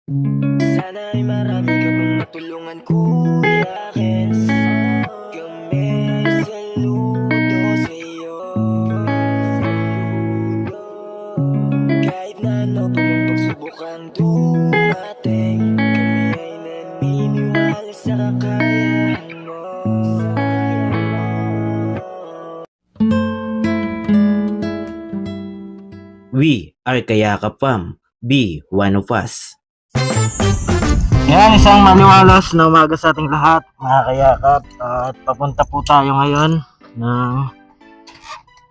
Sana ay marami ka pang matulungan, Kuya Kens. Kami ay saludo sa'yo. Kahit na ano pa mang pagsubok ang dumating, kami ay naniniwala sa kakayahan mo. We are Kayakap Fam. Be one of us. Yan, isang maliwalas na umaga sa ating lahat, mga kayakap. At papunta po tayo ngayon ng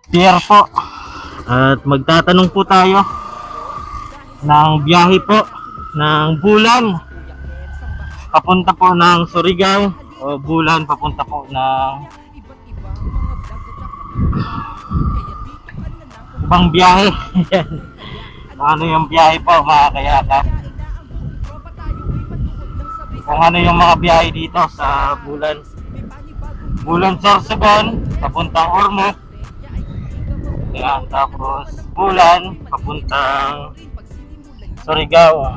pier po. At magtatanong po tayo ng biyahe po ng Bulan. Papunta po ng Surigao o Bulan papunta po ng ibang biyahe. Ano yung biyahe po, mga kayakap? Kung ano yung mga biyahe dito sa Bulan Sorsogon papuntang Ormoc. Yan, tapos Bulan papuntang Surigao.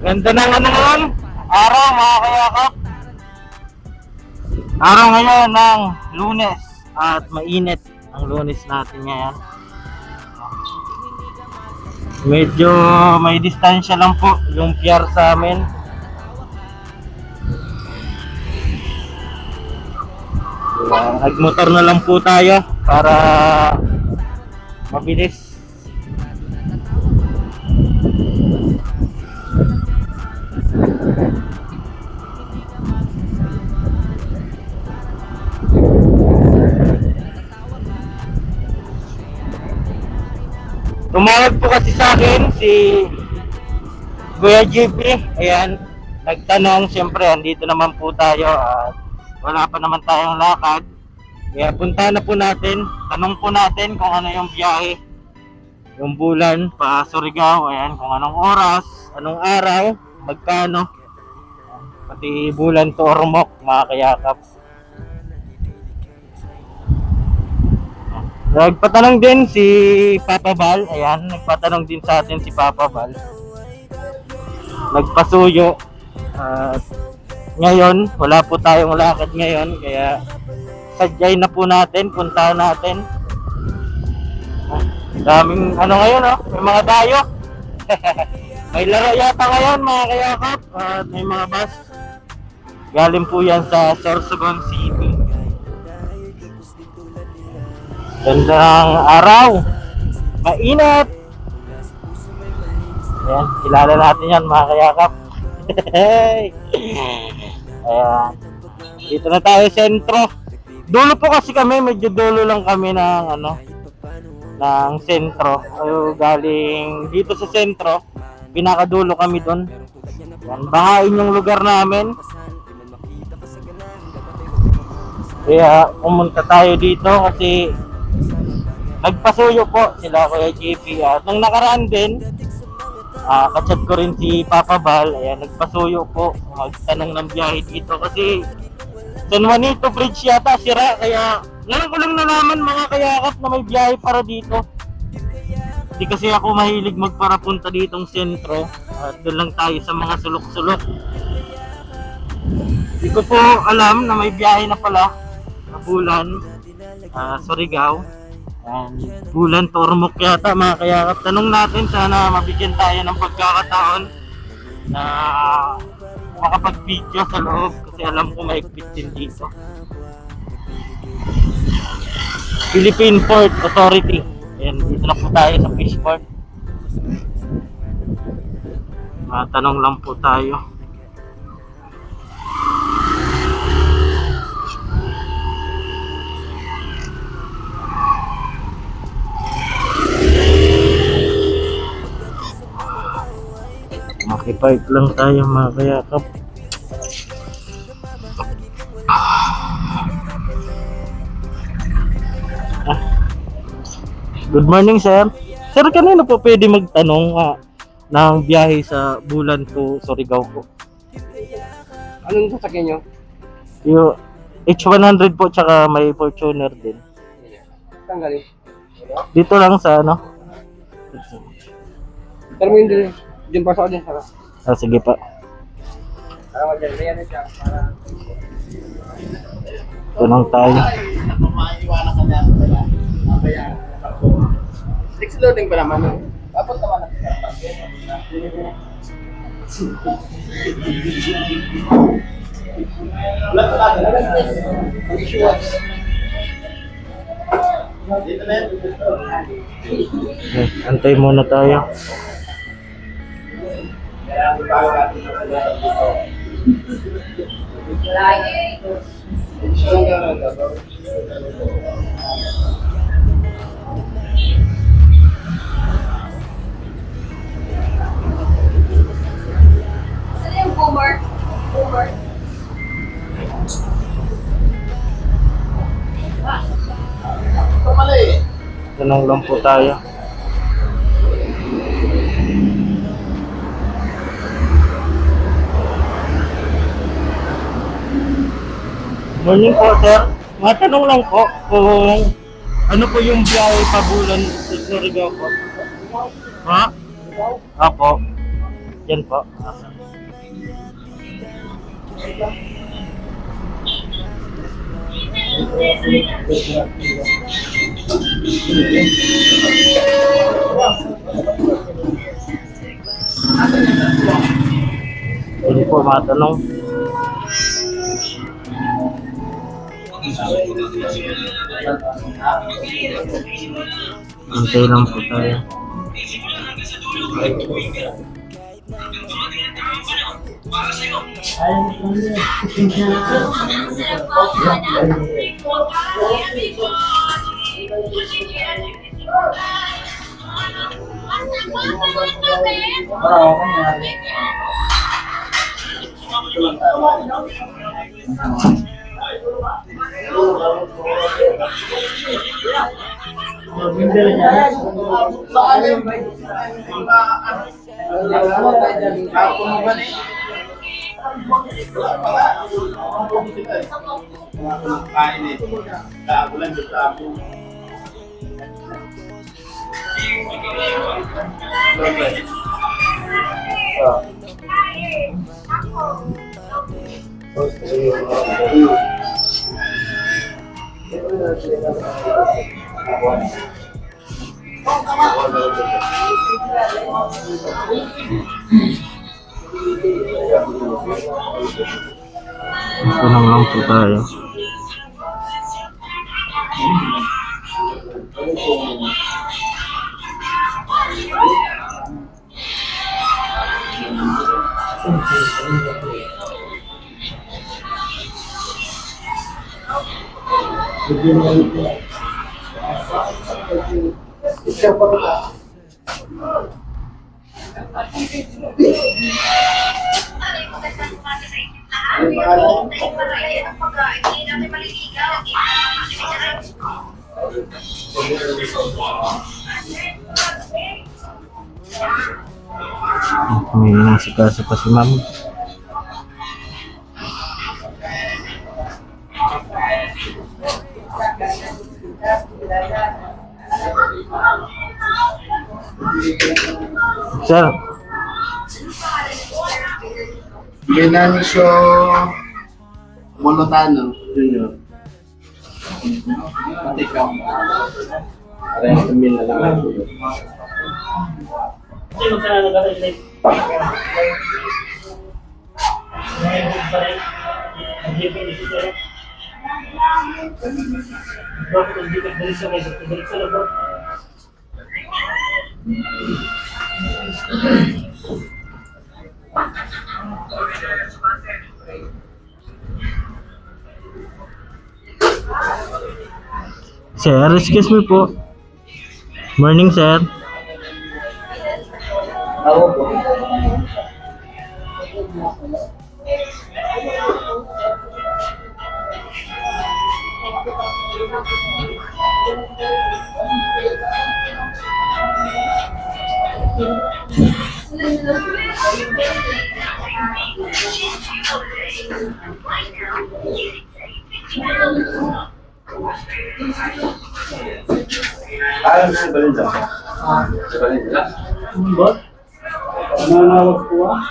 Ganda ng ano ngayon, araw, mga kayakap. Araw ngayon ng Lunes at mainit ang Lunes natin ngayon. Medyo may distansya lang po yung pier sa amin. Nagmotor na lang po tayo para mabilis. Tumawag po kasi sa akin si Kuya JP. Ayan, nagtanong, siyempre andito naman po tayo at wala pa naman tayong lakad. Kaya punta na po natin, tanong po natin kung ano yung biyahe, yung Bulan pa Surigao. Ayan, kung anong oras, anong araw, magkano. Pati Bulan to Ormoc, mga kayakap. Nagpatanong din si Papa Bal. Ayan, nagpatanong din sa atin si Papa Bal. Nagpasuyo. Ngayon, wala po tayong lakad ngayon. Kaya sadyay na po natin, puntahan natin. Daming ano ngayon, oh, may mga dayo. May laro yata ngayon, mga kayakap. At may mga bus. Galing po yan sa Sorsogon City. Gandang araw, mainit. Ayan, kilala natin yan, mga kayakap. Ayan, dito na tayo sentro. Dulo po kasi kami, medyo dulo lang kami ng ano, ng sentro. Galing dito sa sentro, pinakadulo kami doon. Yan, bahain yung lugar namin. Kaya pumunta tayo dito kasi nagpasuyo po sila Kuya JP. Nung nakaraan din, kachat ko rin si Papa Bal. Ayan, nagpasuyo po, magtanong ng biyahe dito kasi San Juanito Bridge yata sira. Kaya ngayon ko lang nalaman, mga kayakap, na may biyahe para dito. Hindi kasi ako mahilig magparapunta ditong sentro. Doon lang tayo sa mga sulok-sulok. Hindi ko po alam na may biyahe na pala na Bulan, Surigao. Bulan to Ormoc yata, mga kayakap. Tanong natin, sana mabigyan tayo ng pagkakataon na makapag-video sa loob kasi alam ko mahigpit din dito. Philippine Port Authority. Ayan, dito na po tayo sa Fishport. Tanong lang po tayo. Makipark lang tayo, mga kayakap. Good morning, sir. Sir, kanina po pwede magtanong ng biyahe sa Bulan to Surigao po? Anong sasakyan nyo? Yung H100 po, tsaka may Fortuner din. Saan galing? Dito lang sa ano? Pero mo yun din pa sa akin, Sarah. Ah, sige pa. Para dyan, ayan na siya. Ito lang tayo. Six loading pa naman. Dapat naman na. Okay, antay muna tayo. Saan yung boomer? Boomer. Tanong lang po tayo. Morning po, sir. Matanong lang po kung ano po yung biyahe pabulan sa Surigao po. Ha? Apo. Yan po. Hindi po matanong. Antay lang po tayo. Tanong lang po tayo. May nasikaso pa si ma'am. Sir, Venancio Molotano Jr. Matikam. Parang tumil na lang. sir, excuse me po. Morning, sir. Ayaw na yung Balinda. Sa Balinda? Nanawag po ah.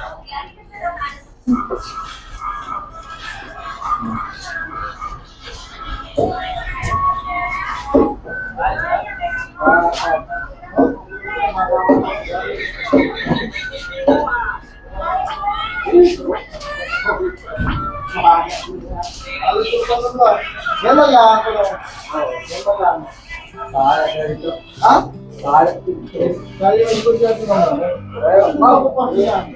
Yan lang yan. Yan lang. Bahala ka rito. Ha? Bahala ka rito. Kaya yung ikot yan ito naman. Mako pa yan.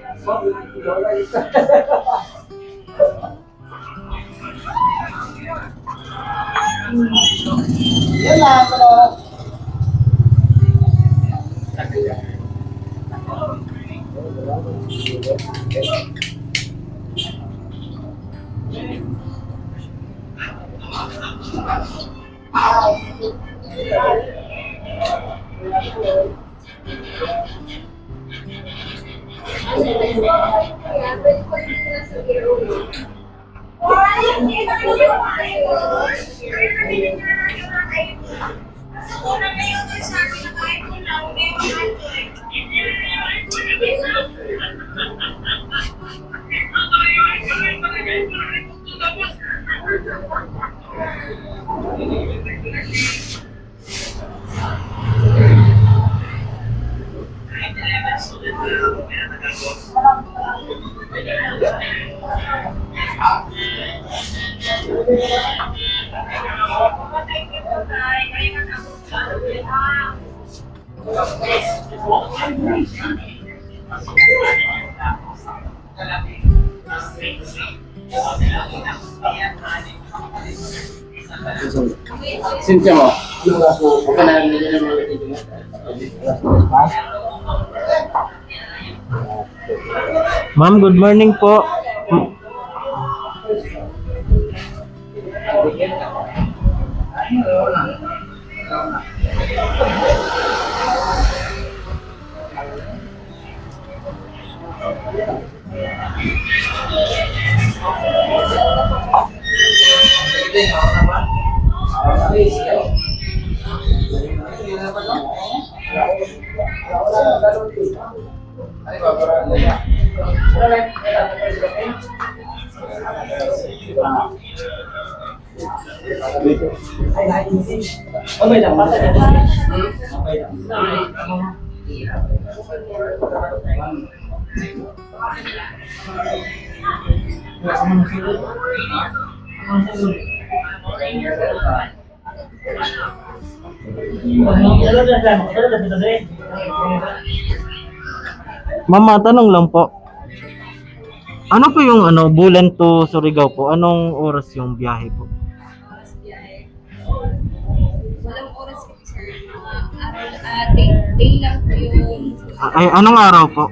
Yan lang. Cynthia mo. Huwag ka na nila ng mga dito mo. Ma'am, good morning po. Okay lang, pasa dito. Mama, tanong lang po. Ano po yung Bulan to Surigao po? Anong oras yung biyahe po? Walang oras kami, sir. Day lang po yung... Ay, anong araw po?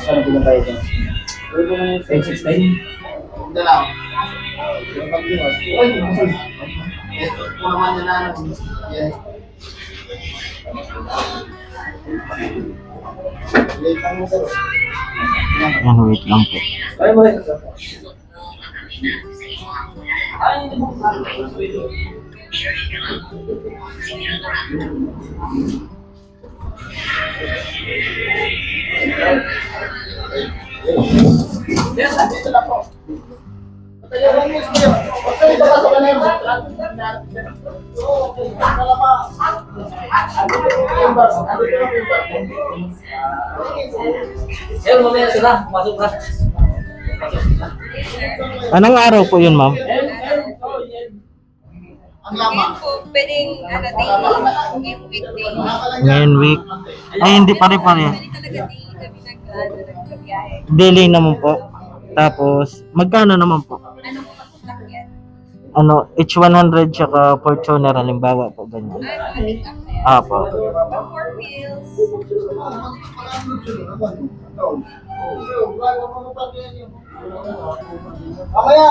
Ano pinatay ito? Pwede mo yung 669? Hindi lang. Yung pag-iwas. Uy, masal. Ito naman yung nanong. Yan. Late lang mo, sir. Yan, wait lang po. Ay, mo rin. Yes, dito lang po. Patayaran mo siya. Huwag ka dito pasok ka na yun. Okay, kala pa. Andito yung bar. Andito yung bar. Sir, mamaya sila. Masok ka. Anong araw po yun, ma'am? Ang lama. Ngayon po, pwedeng daily, yung weekday. Ngayon week. Ay, hindi pare-pare. Pwede talaga daily kami nagbiyahe. Daily naman po. Tapos, magkano naman po? Anong patak yan? ano, H100 tsaka Fortuner, halimbawa po, ganyan. Pick up na yan. Apo. Pag 4 wheels, Mamaya!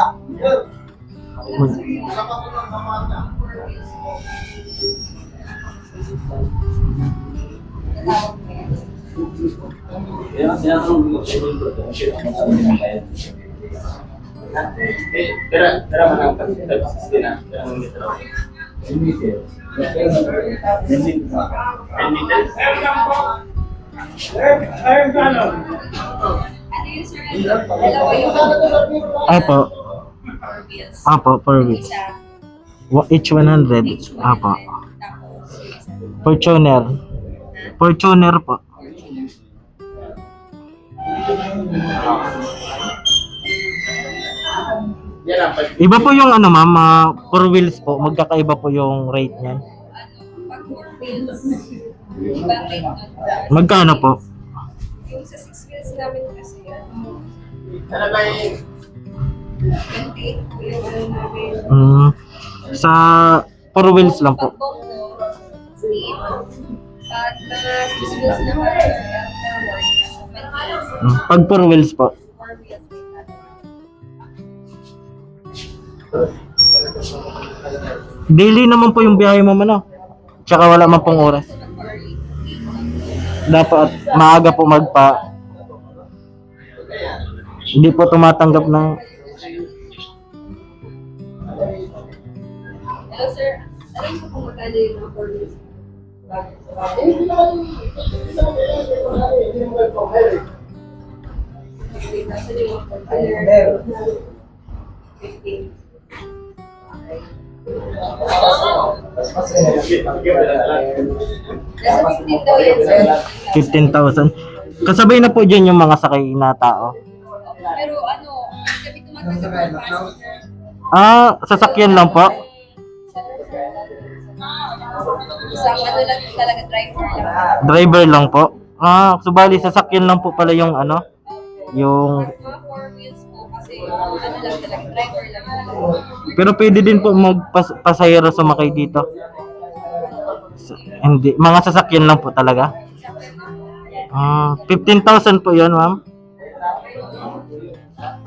Yan, sinasabi ko sa inyo, bro. Sabi ng bayad. Tira mo ng pag-assist na. Tira mo ng metro. 10 meters. 10 meters. 10 meters. ano yun sir? Dalawa yung Apo. 4 wheels. Apo, 4 weeks. Isa, H100. H100. Apo. Tapos yung isa. Fortuner. Fortuner po. Yan ang pag- Iba po yung ano ma'am, 4 wheels po, magkakaiba po yung rate niyan. Pag 4 wheels, ibang rate nun. Magkano po? Yung sa 6 wheels namin kasi, Ano ba yung 28 po yung ano namin. Sa 4 wheels lang po. Pag bongo, steep. Pag mga 6 wheels naman, forward, so 28. Pag 4 wheels po. 4 wheels may ano. Daily naman po yung biyahe mo ano. Tsaka wala man pong oras. So pag 4 Dapat maaga po magpa. Hindi po tumatanggap ng Hello sir, alam ko kung magkano yung mga 4 wheels. Kasi yung mga container, 15. Nasa 15 daw yan sir. 15,000. Kasabay na po dyan yung mga sakay na tao. Pero ano, kami tumatanggap ng passenger. Sasakyan lang po. Isang ano lang talaga, driver lang. Driver lang po. Subali sasakyan lang po pala yung ano, yung Mga 4 wheels po kasi ano lang talaga, driver lang talaga. pero pwede din po magpasahero sumakay dito. Hindi, mga sasakyan lang po talaga. 15,000 po 'yon, ma'am.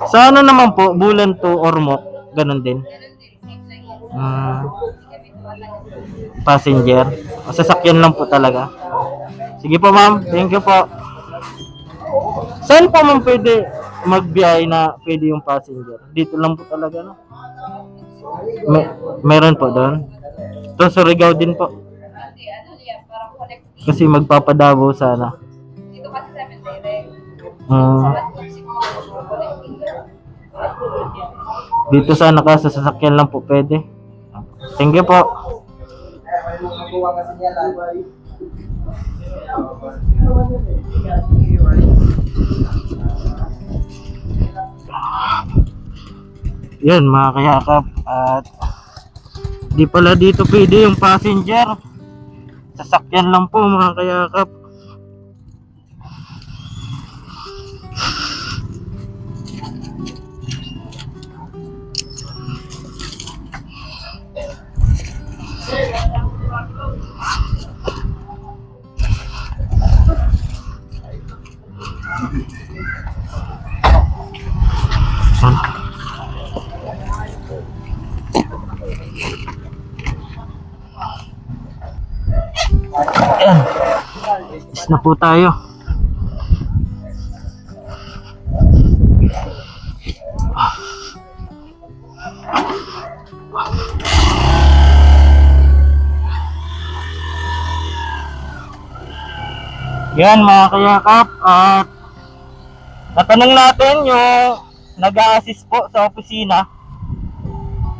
Sa ano naman po, Bulan to Ormoc, ganun din. Ganun din, same lang yan. Hindi kami tumatanggap. Passenger. Sasakyan lang po talaga. Sige po, ma'am. Thank you po. Saan po ma'am pwede magbiyahe na pwede yung passenger? Dito lang po talaga, no? Meron po doon. To Surigao din po. Kasi ano yan, parang connecting. Kasi magpapadabo sana. Dito kasi sa amin direct. Mm, Sa Matpog siguro, connecting. dito sana ka sa sasakyan lang po pwede. Thank you po. Yan mga kayakap, at di pala dito pwede yung passenger, sasakyan lang po mga kayakap. Ayan. Is na po tayo. Yan mga kayakap, at natanong natin yung nag-a-assist po sa opisina.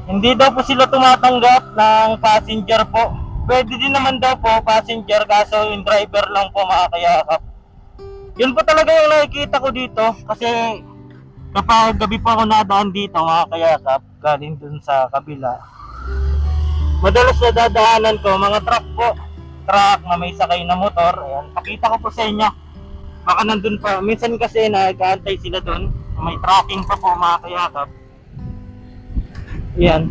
Hindi daw po sila tumatanggap ng passenger po. Pwede din naman daw po passenger, kaso yung driver lang po mga kayakap. Yun po talaga yung nakikita ko dito, kasi kapag gabi pa ako nadaan dito mga kayakap, galing dun sa kabila, madalas na dadaanan ko mga truck po, truck na may sakay na motor. Ayan, pakita ko po sa inyo, baka nandun pa, minsan kasi nag-aantay sila dun, may tracking pa po mga kayakap. Ayan,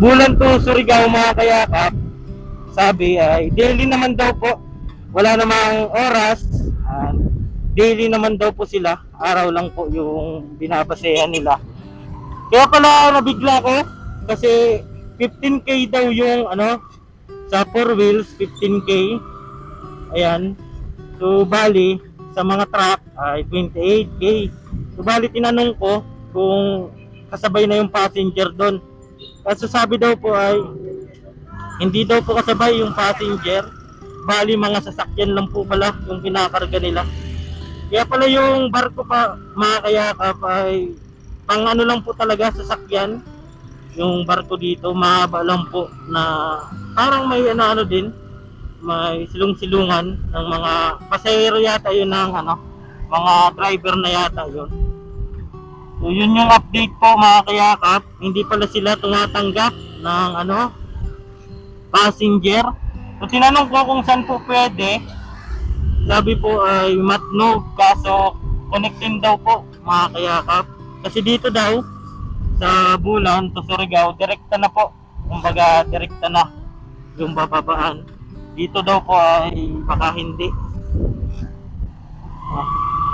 Bulan to Surigao mga kayakap. Sabi ay daily naman daw po. Wala namang oras. Daily naman daw po sila. Araw lang po yung binabasehan nila. Kaya pala nabigla ko kasi 15k daw yung sa 4 wheels 15k. Ayan. So bali sa mga truck ay 28k. So bali tinanong ko kung kasabay na yung passenger doon. Kasi sabi daw po ay hindi daw po kasabay yung passenger. Bali mga sasakyan lang po pala yung kinakarga nila. Kaya pala yung barko pa mga kayakap ay pang lang po talaga sasakyan. Yung barko dito mahaba lang po na parang may din, may silong-silungan ng mga pasahero yata yun ng mga driver na yata yun. So yun yung update po mga kayakap. Hindi pala sila tumatanggap ng passenger. So tinanong ko kung saan po pwede. Sabi po ay Matnog, kaso connecting daw po mga kayakap. Kasi dito daw sa Bulan to Surigao, direkta na po. Kumbaga direkta na yung bababaan. Dito daw po ay baka hindi.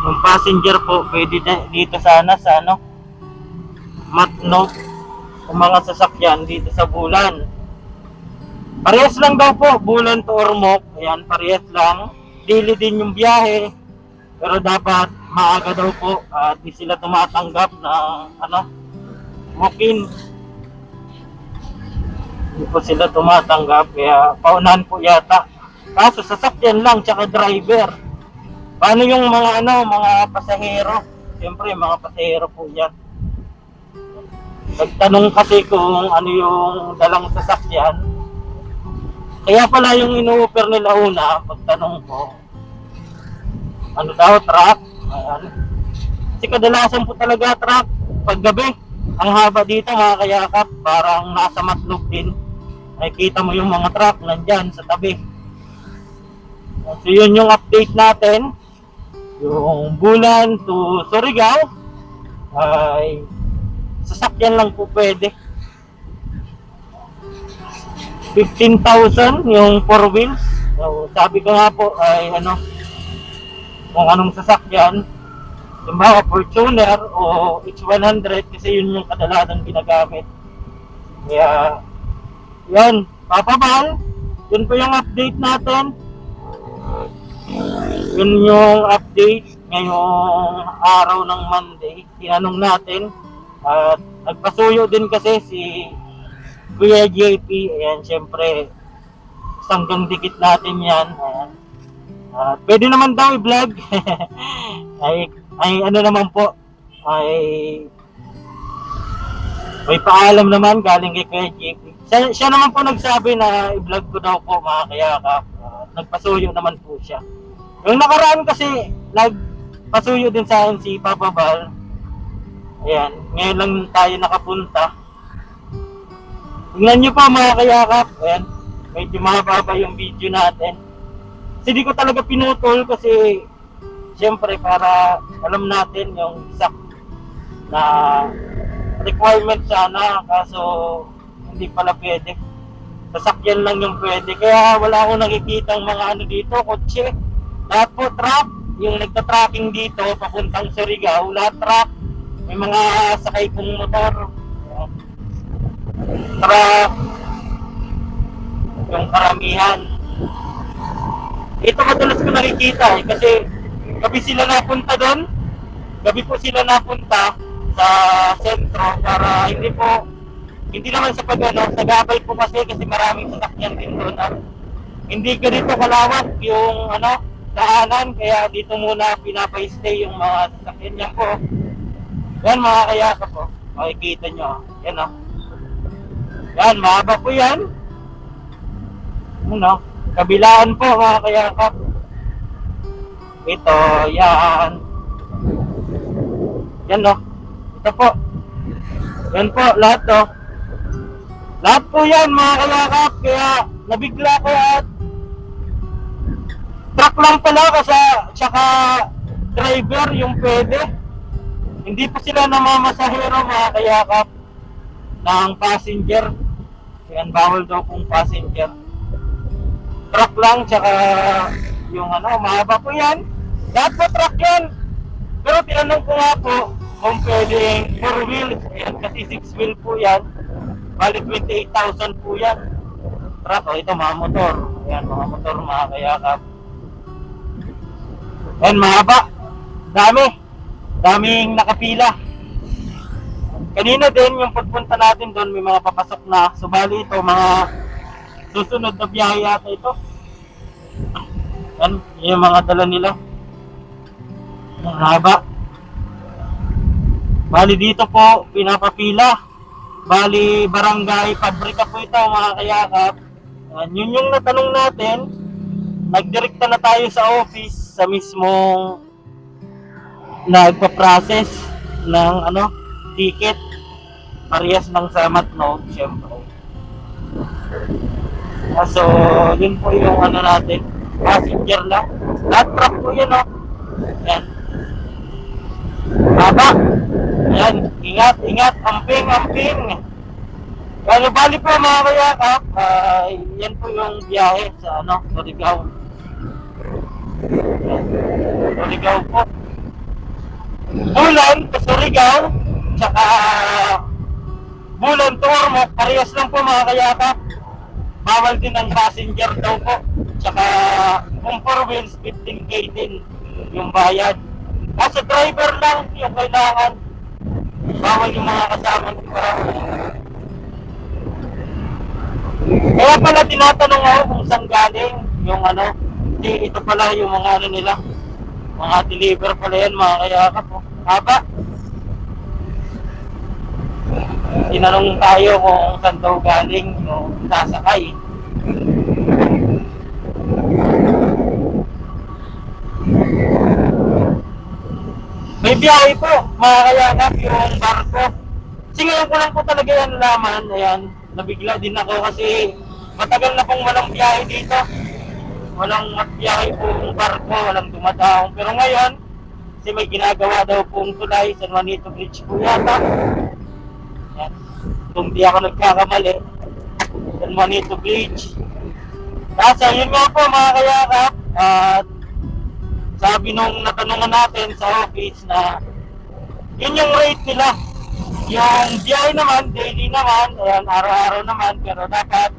Yung passenger po pwede dito sana sa Matnog. Yung mga sasakyan dito sa Bulan. Parehas lang daw po, Bulan to Ormoc. Ayan, parehas lang. Daily din yung biyahe. Pero dapat maaga daw po at di sila tumatanggap ng walk-in. Hindi po sila tumatanggap kaya paunahan po yata. Kaso sasakyan lang tsaka driver. Paano yung mga mga pasahero? Siyempre mga pasahero po yan. Nagtanong kasi kung ano yung dalang sasakyan. Kaya pala yung ino-offer nila una, pagtanong ko, truck? Ayan. Kasi kadalasan po talaga truck, paggabi. Ang haba dito mga kayakap, parang nasa Matnog din. Nakikita mo yung mga truck nandyan sa tabi. So yun yung update natin. Yung Bulan to Surigao, ay sasakyan lang po pwede. 15,000 yung 4 wheels. So, sabi ko nga po ay kung anong sasakyan, yung mga Fortuner o H100 kasi yun yung kadalasang ginagamit. Kaya yun, Papa Bal, yun po yung update natin. Yun yung update ngayong araw ng Monday. Tinanong natin at nagpasuyo din kasi si Kuya JP, ayan, syempre sanggang dikit natin yan. Ayan. Pwede naman daw i-vlog. ay naman po, ay may paalam naman galing kay Kuya JP. Siya naman po nagsabi na i-vlog ko daw po mga kayakap. Nagpasuyo naman po siya. Yung nakaraan kasi nagpasuyo din sa akin si Papa Bal. Ayan, ngayon lang tayo nakapunta. Tingnan nyo pa mga kayakap. Ayan, medyo mahaba yung video natin. Kasi di ko talaga pinutol kasi siyempre para alam natin yung exact na requirement sana. Kaso hindi pala pwede. Sasakyan lang yung pwede. Kaya wala akong nakikita mga dito, kotse. Lahat po truck. Yung nagta-tracking dito papuntang Surigao, lahat truck. May mga sakay pong motor. Truck, yung karamihan. Ito madalas ko nakikita kasi gabi sila napunta doon. Gabi po sila napunta sa sentro para hindi naman sa sa gabay po kasi maraming sasakyan din doon. Hindi ganito kalawak yung daanan kaya dito muna pinapa-stay yung mga sasakyan niya po. Yan mga kayakap po. Makikita nyo. Yan Yan, mahaba po yan. Kabilaan po mga kayakap. Ito, yan. Yan Ito po. Yan po, lahat Lahat po yan mga kayakap. Kaya nabigla ko at truck lang pala kasi tsaka driver yung pwede. Hindi po sila namamasahero mga kayakap ng passenger. Yan, bawal daw pong passenger. Truck lang, tsaka yung mahaba po yan. Lahat po truck yan. Pero tinanong ko nga po kung pwedeng 4 wheels. Ayan, kasi 6 wheel po yan. Bali 28,000 po yan. Truck, ito mga motor. Ayan, mga motor, mga kayakap. Ayan, mahaba. Daming nakapila. Kanina din, yung pagpunta natin doon, may mga papasok na. Subali ito, mga susunod na biyahe yata ito. Yan, yung mga dala nila. Ang haba. Bali dito po, pinapapila. Bali, barangay, pabrika po ito, mga kayakap. Yun yung natanong natin. Nagdirekta na tayo sa office, sa mismong nagpa-process ng ticket. Parehas ng sa Matnog, syempre. So, yun po yung natin. Passenger lang. Lahat truck po yun, Yan. Haba. Yan. Ingat. Amping. Bali po mga kayakap. Yan po yung biyahe sa Surigao. Surigao po. Bulan to Surigao. Tsaka Bulan to Ormoc, parehas lang po mga kayakap. Bawal din ang passenger daw po. Tsaka kung 4 wheels, 15k din yung bayad. Kasi driver lang yung kailangan. Bawal yung mga kasama. Kaya pala tinatanong ako kung saan galing yung Hindi, ito pala yung mga nila. Mga deliver pala yan mga kayakap. Haba. Tinanong tayo kung saan daw galing yung sasakay. May biyahe po, mga kayakap, yung barko. Kasi ngayon ko lang po talaga yan nalaman. Ayan, nabigla din ako kasi matagal na pong walang biyahe dito. Walang biyahe po yung barko, walang dumadaong. Pero ngayon, kasi may ginagawa daw pong tulay, San Juanito Bridge po yata. Yan. Kung di ako nagkakamali, San Juanito Bridge. Kasi yun nga po mga kayakap, at sabi nung natanungan natin sa office na yun yung rate nila. Yung biyahe naman, daily naman, ayan, araw-araw naman, pero dapat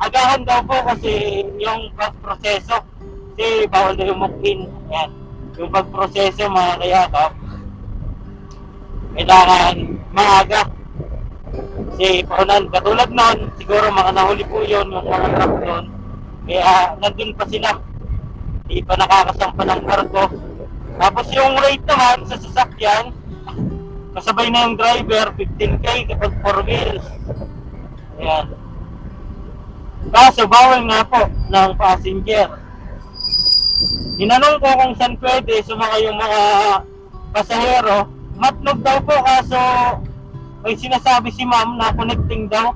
agahan daw po kasi yung pagproseso. Kasi bawal na yung muk-in. Ayan. Yung pagproseso mga kayakap, kailangan maaga. Kasi paunan, katulad nun, siguro mga nahuli po yun, yung mga truck doon. Kaya nandun pa sila. Hindi pa nakakasampa ng barko. Tapos yung rate naman sa sasakyan, kasabay na yung driver, 15k kapag 4 wheels. Ayan. Kaso bawal nga po ng passenger. Hinanong ko kung saan pwede sumakay yung mga pasahero. Matnog daw po, kaso may sinasabi si ma'am na connecting daw.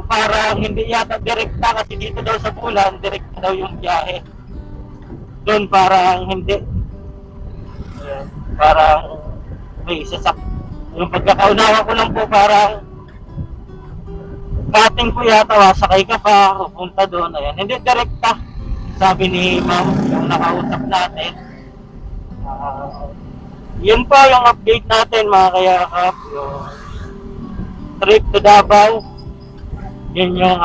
Parang hindi yata direkta kasi dito daw sa Bulan, direkta daw yung biyahe. Doon parang hindi. Parang may isasak. Yung pagkakaunawa ko lang po parang dating po yata, sakay ka pa, pupunta doon. Ayan, hindi direkta. Sabi ni ma'am, yung nakausap natin. Yun po yung update natin mga kayakap. Yung trip to Davao. Yun yung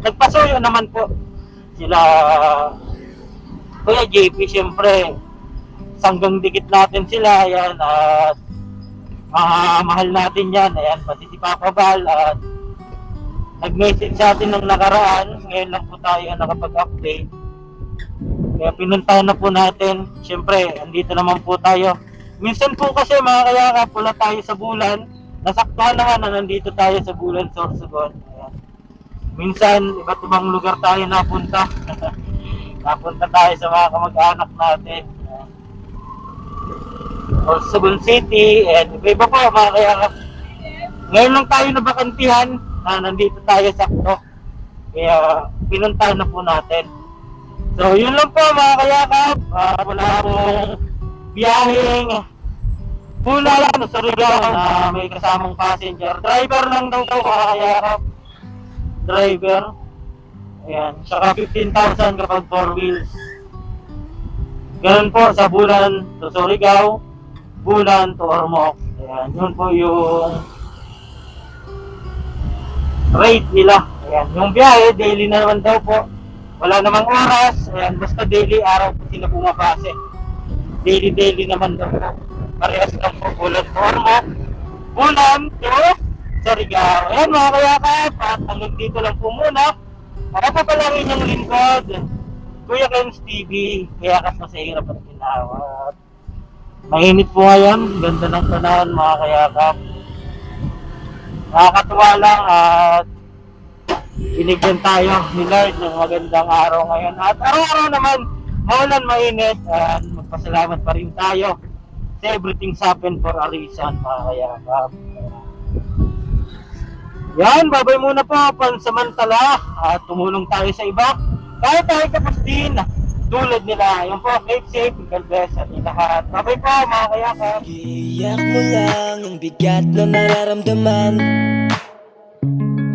nagpasuyo naman po sila Kuya JP, siyempre sanggang dikit natin sila. Ayan, at mahal natin yan. Ayan, pati si Papa Val, at nag-message sa atin ng nakaraan. Ngayon lang po tayo nakapag-update. Kaya pinuntahan na po natin. Siyempre, andito naman po tayo. Minsan po kasi mga kayakap, wala tayo sa Bulan. Nasaktuhan naman na nandito tayo sa Bulan, Sorsogon. Ayan. Minsan, iba't ibang lugar tayo napunta. Napunta tayo sa mga kamag-anak natin. Sorsogon City, and iba po mga kayakap. Ngayon lang tayo nabakantihan na nandito tayo sakto. Kaya pinuntahan na po natin. So yun lang po mga kayakap. Wala akong biyaheng Bulan sa Surigao na may kasamang passenger. Driver lang daw po mga kayakap. driver. Ayan, saka 15,000 kapag 4 wheels. Ganun po sa Bulan to Surigao, Bulan to Ormoc. Ayan, yun po yung rate nila. Ayan, yung biyahe, daily na naman daw po. Wala namang oras. Ayan, basta daily araw po sila pumapase. Daily naman daw po. Parehas lang po, Bulan to Ormoc, Bulan to Surigao. Ayan mga kayakap, at hanggang dito lang po muna. Para pa pala rin yung lingkod, Kuya Ken's TV, kayakap na sa hirap at ginawat. Mainit po ngayon, ganda ng panahon mga kayakap. Nakakatuwa lang at binigyan tayo ni Lord ng magandang araw ngayon. At araw-araw naman, maulan mainit, at magpasalamat pa rin tayo sa everything's happen for a reason mga kayakap. Yan, babay muna po pansamantala at tumulong tayo sa iba. Kahit tayo tapos din tulad nila. Yan po, keep safe, God bless at lahat. Babay po mga kayakap. Iyak mo lang ang bigat na nararamdaman.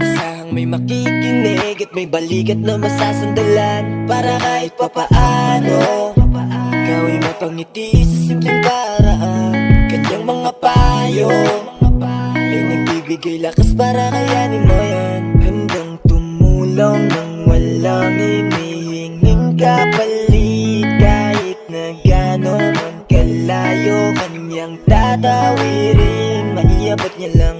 Asahang may makikinig at may balikat na masasandalan. Para kahit papaano ikaw ay mapangiti sa simpleng paraan. Kanyang mga payo ay nagbibigay lakas para kayanin mo yan. Handang tumulong nang walang hinihinging kapalit. Kahit na gano'n man kalayo, kanyang tatawirin. Maiabot niya lang